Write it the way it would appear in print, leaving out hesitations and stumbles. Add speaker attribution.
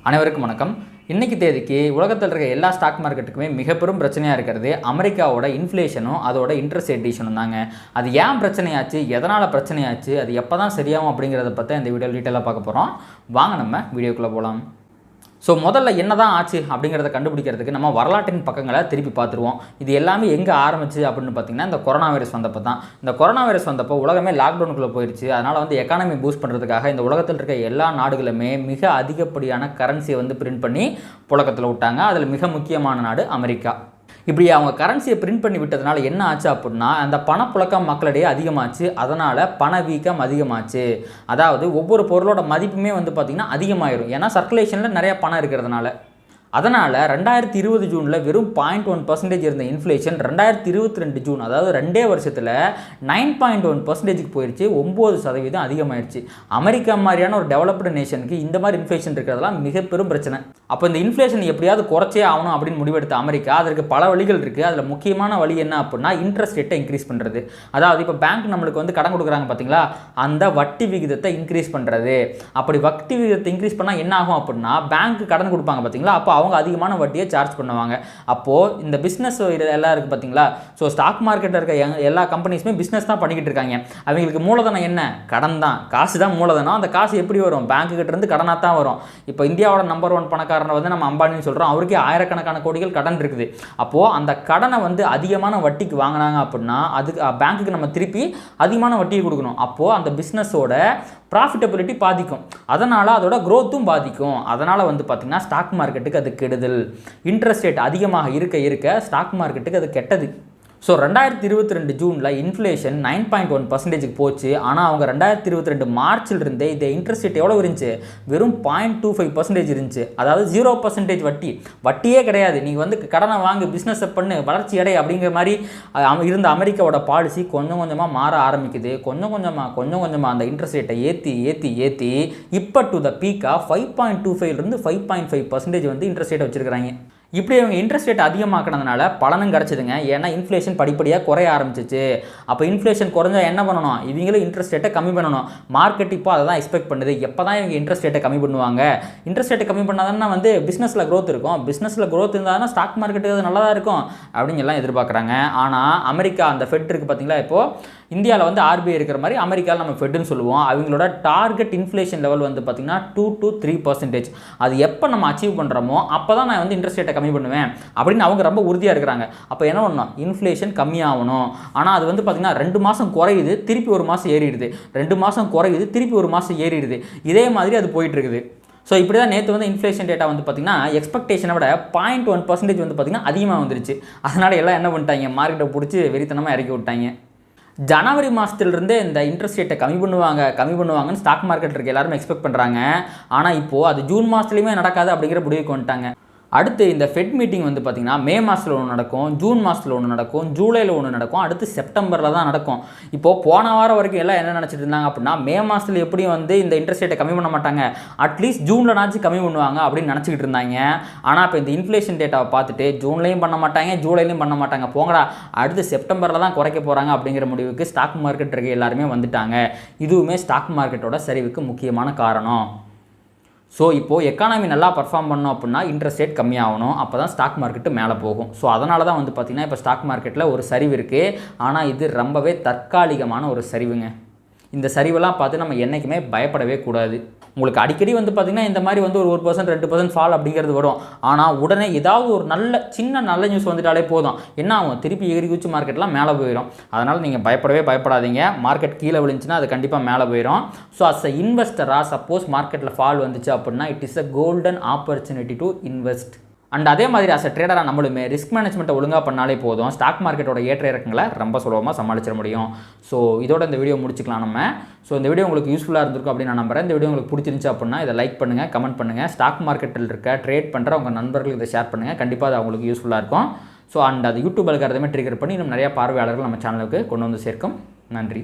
Speaker 1: அனைவருக்கும் வணக்கம். இன்னைக்கு தேதிக்கு உலகத்தில் இருக்க எல்லா ஸ்டாக் மார்க்கெட்டுக்குமே மிக பெரும் பிரச்சனையாக இருக்கிறது அமெரிக்காவோட இன்ஃப்ளேஷனும் அதோட இன்ட்ரெஸ்ட் ரேட் டிசிஷனும் தாங்க. அது ஏன் பிரச்சனையாச்சு, எதனால் பிரச்சனையாச்சு, அது எப்போ தான் சரியாகும் அப்படிங்கிறத பற்றி இந்த வீடியோ டீட்டெயிலாக பார்க்க போகிறோம். வாங்க நம்ம வீடியோக்குள்ளே போகலாம். முதல்ல என்ன தான் ஆச்சு அப்படிங்கிறத கண்டுபிடிக்கிறதுக்கு நம்ம வரலாற்றின் பக்கங்களை திருப்பி பார்த்துருவோம். இது எல்லாமே எங்கே ஆரம்பிச்சு அப்படின்னு பார்த்தீங்கன்னா இந்த கொரோனா வைரஸ் வந்தப்போ தான். இந்த கொரோனா வைரஸ் வந்தப்போ உலகமே லாக்டவுனுக்குள்ளே போயிடுச்சு. அதனால் எக்கானமி பூஸ்ட் பண்ணுறதுக்காக இந்த உலகத்தில் இருக்க எல்லா நாடுகளுமே மிக அதிகப்படியான கரன்சியை பிரிண்ட் பண்ணி புழக்கத்தில் விட்டாங்க. அதில் மிக முக்கியமான நாடு அமெரிக்கா. இப்படி அவங்க கரன்சியை பிரிண்ட் பண்ணி விட்டதுனால என்ன ஆச்சு அப்படின்னா அந்த பணப்புழக்கம் மக்களிடையே அதிகமாச்சு. அதனால் பணவீக்கம் அதிகமாச்சு. அதாவது ஒவ்வொரு பொருளோட மதிப்புமே பார்த்திங்கன்னா அதிகமாயிரும். ஏன்னா சர்க்குலேஷனில் நிறைய பணம் இருக்கிறதுனால. அதனால் 2020 ஜூனில் வெறும் 0.1% இருந்த இன்ஃப்ளேஷன் 2022 ஜூன், அதாவது 2 வருஷத்தில் 9.1%க்கு போயிடுச்சு. 9% அதிகமாகிடுச்சு. அமெரிக்கா மாதிரியான ஒரு டெவலப்டு நேஷனுக்கு இந்த மாதிரி இன்ஃப்ளேஷன் இருக்கிறதெல்லாம் மிக பெரும் பிரச்சனை. அப்போ இந்த இன்ஃப்ளேஷன் எப்படியாவது குறைச்சே ஆகணும் அப்படின்னு முடிவெடுத்த அமெரிக்கா அதற்கு பல வழிகள் இருக்குது. அதில் முக்கியமான வழி என்ன அப்படின்னா இன்ட்ரெஸ்ட் ரேட்டை இன்க்ரீஸ் பண்ணுறது. அதாவது இப்போ பேங்க் நம்மளுக்கு கடன் கொடுக்குறாங்க பார்த்தீங்களா, அந்த வட்டி விகிதத்தை இன்க்ரீஸ் பண்ணுறது. அப்படி வட்டி விகிதத்தை இன்க்ரீஸ் பண்ணால் என்ன ஆகும் அப்படின்னா பேங்க் கடன் கொடுப்பாங்க பார்த்தீங்களா, அப்போ அவங்க அதிகமான வட்டியை சார்ஜ் பண்ணுவாங்க. அப்போது இந்த பிஸ்னஸ் எல்லாம் இருக்குது பார்த்தீங்களா, ஸ்டாக் மார்க்கெட்டில் இருக்க எல்லா கம்பெனிஸுமே பிஸ்னஸ் தான் பண்ணிக்கிட்டு இருக்காங்க. அவங்களுக்கு மூலதனம் என்ன? கடன் தான். காசு தான் மூலதனம். அந்த காசு எப்படி வரும்? பேங்க்கு கிட்ட இருந்து கடனாக தான் வரும். இப்போ இந்தியாவோட நம்பர் 1 பணக்காரனை நம்ம அம்பானின்னு சொல்கிறோம். அவருக்கே ஆயிரக்கணக்கான கோடிகள் கடன் இருக்குது. அப்போது அந்த கடனை அதிகமான வட்டிக்கு வாங்கினாங்க அப்படின்னா அதுக்கு பேங்க்குக்கு நம்ம திருப்பி அதிகமான வட்டியை கொடுக்கணும். அப்போது அந்த பிஸ்னஸோட ப்ராஃபிட்டபிலிட்டி பாதிக்கும். அதனால் அதோட க்ரோத்தும் பாதிக்கும். அதனால் பார்த்திங்கன்னா ஸ்டாக் மார்க்கெட்டுக்கு அது கெடுதல். இன்ட்ரெஸ்ட் ரேட் அதிகமாக இருக்க ஸ்டாக் மார்க்கெட்டுக்கு அது கெட்டது. 2022 ஜூனில் இன்ஃப்ளேஷன் 9.1%க்கு போச்சு. ஆனால் அவங்க 2022 மார்ச்சில் இருந்தே இந்த இன்ட்ரெஸ்ட் ரேட் எவ்வளோ இருந்துச்சு? வெறும் 0.25% இருந்துச்சு. அதாவது 0% வட்டியே கிடையாது. நீங்கள் கடனை வாங்கி பிஸ்னஸை பண்ணு, வளர்ச்சி அடை அப்படிங்கிற மாதிரி இருந்த அமெரிக்காவோட பாலிசி கொஞ்சம் கொஞ்சமாக மாற ஆரம்பிக்குது. கொஞ்சம் கொஞ்சமாக அந்த இன்ட்ரெஸ்ட் ரேட்டை ஏற்றி இப்போ டு த பீக்காக 5.25 5.5% இன்ட்ரெஸ்ட் ரேட்டை வச்சுருக்கிறாங்க. இப்படி அவங்க இன்ட்ரெஸ்ட் ரேட் அதிகமாக்கினதுனால பலனும் கிடச்சிதுங்க. ஏன்னா இன்ஃப்ளேஷன் படிப்படியாக குறைய ஆரம்பிச்சிச்சு. அப்போ இன்ஃப்ளேஷன் குறைஞ்சா என்ன பண்ணணும்? இவங்களும் இன்ட்ரெஸ்ட் ரேட்டை கம்மி பண்ணணும். மார்க்கெட் இப்போ அதை தான் எக்ஸ்பெக்ட் பண்ணுது. எப்போ தான் இவங்க இன்ட்ரெஸ்ட் ரேட்டை கம்மி பண்ணுவாங்க? இன்ட்ரெஸ்ட் ரேட்டை கம்மி பண்ணாதானே பிஸ்னஸில் க்ரோத் இருக்கும். பிஸ்னஸில் க்ரோத் இருந்தால் ஸ்டாக் மார்க்கெட்டுக்கு அது நல்லா தான் இருக்கும் அப்படின்னு எல்லாம் எதிர்பார்க்குறாங்க. ஆனால் அமெரிக்கா அந்த ஃபெட் இருக்குது பார்த்தீங்களா, இப்போது இந்தியாவில் RBI இருக்கிற மாதிரி அமெரிக்காவில் நம்ம ஃபெட்டுன்னு சொல்லுவோம். அவங்களோட டார்கெட் இன்ஃப்ளேஷன் லெவல் பார்த்திங்கன்னா 2 to 3%. அது எப்போ நம்ம அச்சீவ் பண்ணுறோமோ அப்போ தான் நான் இன்ட்ரெஸ்ட் ரேட்டை கம்மி பண்ணுவேன் அப்படின்னு அவங்க ரொம்ப உறுதியாக இருக்கிறாங்க. அப்போ என்ன பண்ணணும்? இன்ஃப்ளேஷன் கம்மியாகணும். ஆனால் அது பார்த்திங்கன்னா 2 மாதம் குறையுது, திருப்பி 1 மாதம் ஏறிடுது. 2 மாதம் குறையுது, திருப்பி 1 மாதம் ஏறிடுது. இதே மாதிரி அது போயிட்டுருக்குது. இப்படி தான் நேற்று இன்ஃப்ளேஷன் டேட்டா பார்த்திங்கன்னா எக்ஸ்பெக்டேஷனை விட 0.1% பார்த்திங்கன்னா அதிகமாக வந்துருச்சு. அதனால் எல்லாம் என்ன பண்ணிட்டாங்க? மார்க்கெட்டை பிடிச்சி வெறித்தனமாக இறக்கி விட்டாங்க. ஜனவரி மாதத்துலேருந்தே இந்த இன்ட்ரெஸ்ட் ரேட்டை கம்மி பண்ணுவாங்கன்னு ஸ்டாக் மார்க்கெட் இருக்க எல்லாருமே எக்ஸ்பெக்ட் பண்ணுறாங்க. ஆனால் இப்போது அது ஜூன் மாதத்துலேயுமே நடக்காது அப்படிங்கிற முடிவுக்கு வந்துட்டாங்க. அடுத்து இந்த ஃபெட் மீட்டிங் பார்த்திங்கன்னா மே மாதத்தில் ஒன்று நடக்கும், ஜூன் மாதத்தில் ஒன்று நடக்கும், ஜூலையில் ஒன்று நடக்கும், அடுத்து செப்டம்பரில் தான் நடக்கும். இப்போது போன வாரம் வரைக்கும் எல்லாம் என்ன நினச்சிட்டு இருந்தாங்க அப்படின்னா மே மாதத்தில் எப்படியும் இந்த இன்ட்ரெஸ்ட் ரேட்டை கம்மி பண்ண மாட்டாங்க, அட்லீஸ்ட் ஜூனில் கம்மி பண்ணுவாங்க அப்படின்னு நினச்சிக்கிட்டு இருந்தாங்க. ஆனால் இப்போ இந்த இன்ஃப்ளேஷன் டேட்டாவை பார்த்துட்டு ஜூன்லேயும் பண்ண மாட்டாங்க, ஜூலைலையும் பண்ண மாட்டாங்க, போங்கடா அடுத்து செப்டம்பரில் தான் குறைக்க போகிறாங்க அப்படிங்கிற முடிவுக்கு ஸ்டாக் மார்க்கெட் இருக்க எல்லாருமே வந்துட்டாங்க. இதுவுமே ஸ்டாக் மார்க்கெட்டோட சரிவுக்கு முக்கியமான காரணம். இப்போது எக்கானமி நல்லா பர்ஃபார்ம் பண்ணோம் அப்படின்னா இன்ட்ரெஸ்ட் ரேட் கம்மியாகணும். அப்போ தான் ஸ்டாக் மார்க்கெட்டு மேலே போகும். அதனால தான் பார்த்திங்கன்னா இப்போ ஸ்டாக் மார்க்கெட்டில் ஒரு சரிவு இருக்குது. ஆனால் இது ரொம்பவே தற்காலிகமான ஒரு சரிவுங்க. இந்த சரிவெல்லாம் பார்த்து நம்ம என்றைக்குமே பயப்படவே கூடாது. உங்களுக்கு அடிக்கடி பார்த்திங்கன்னா இந்த மாதிரி ஒரு 1% 2% ஃபால் அப்படிங்கிறது வரும். ஆனால் உடனே ஏதாவது ஒரு சின்ன நல்ல நியூஸ் வந்துட்டாலே போதும், என்ன ஆகும்? திருப்பி எகிரி குச்சி மார்க்கெட்லாம் மேலே போயிடும். அதனால் நீங்கள் பயப்படாதீங்க. மார்க்கெட் கீழே விழுந்துச்சுன்னா அது கண்டிப்பாக மேலே போயிடும். அஸ் அ இன்வெஸ்டராக சப்போஸ் மார்க்கெட்டில் ஃபால் வந்துச்சு அப்படின்னா it is a golden opportunity to invest. And அதே மாதிரி அஸ் அ ட்ரேடராக நம்மளுமே ரிஸ்க் மேனேஜ்மெண்ட்டை ஒழுங்காக பண்ணாலே போதும், ஸ்டாக் மார்க்கெட்டோட ஏற்ற இறக்கங்களை ரொம்ப சுலபமாக சமாளிச்சிட முடியும். இதோட இந்த வீடியோ முடிச்சுக்கலாம் நம்ம. இந்த வீடியோ உங்களுக்கு யூஸ்ஃபுல்லாக இருந்திருக்கும் அப்படின்னு நான் நம்புறேன். இந்த வீடியோ உங்களுக்கு பிடிச்சிருந்துச்சு அப்படின்னா இதை லைக் பண்ணுங்கள், கமெண்ட் பண்ணுங்கள். ஸ்டாக் மார்க்கெட்டில் இருக்க ட்ரேட் பண்ணுற உங்கள் நண்பர்களுக்கு இதை ஷேர் பண்ணுங்கள். கண்டிப்பாக அது அவங்களுக்கு யூஸ்ஃபுல்லாக இருக்கும். அண்ட் அது யூடியூப் அல்காரிதமே ட்ரிகர் பண்ணி இன்னும் நிறைய பார்வையாளர்கள் நம்ம சேனலுக்கு கொண்டு சேர்க்கும். நன்றி.